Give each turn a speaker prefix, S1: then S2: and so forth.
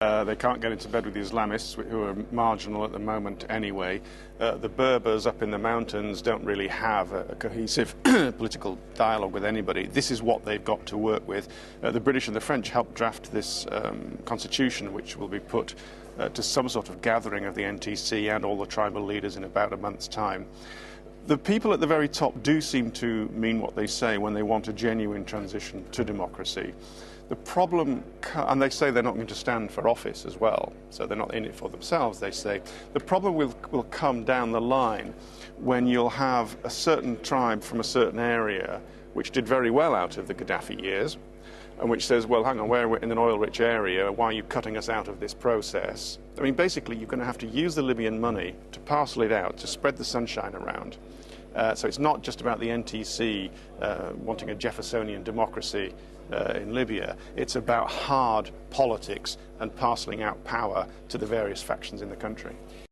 S1: They can't get into bed with the Islamists, who are marginal at the moment anyway. The Berbers up in the mountains don't really have a cohesive political dialogue with anybody. This is what they've got to work with. The British and the French helped draft this constitution, which will be put to some sort of gathering of the NTC and all the tribal leaders in about a month's time. The people at the very top do seem to mean what they say when they want a genuine transition to democracy. The problem, and they say they're not going to stand for office as well, so they're not in it for themselves, they say. The problem will come down the line when you'll have a certain tribe from a certain area which did very well out of the Gaddafi years, and which says, well, hang on, we're in an oil-rich area, why are you cutting us out of this process? I mean, basically, you're going to have to use the Libyan money to parcel it out, to spread the sunshine around. So it's not just about the NTC wanting a Jeffersonian democracy in Libya. It's about hard politics and parceling out power to the various factions in the country.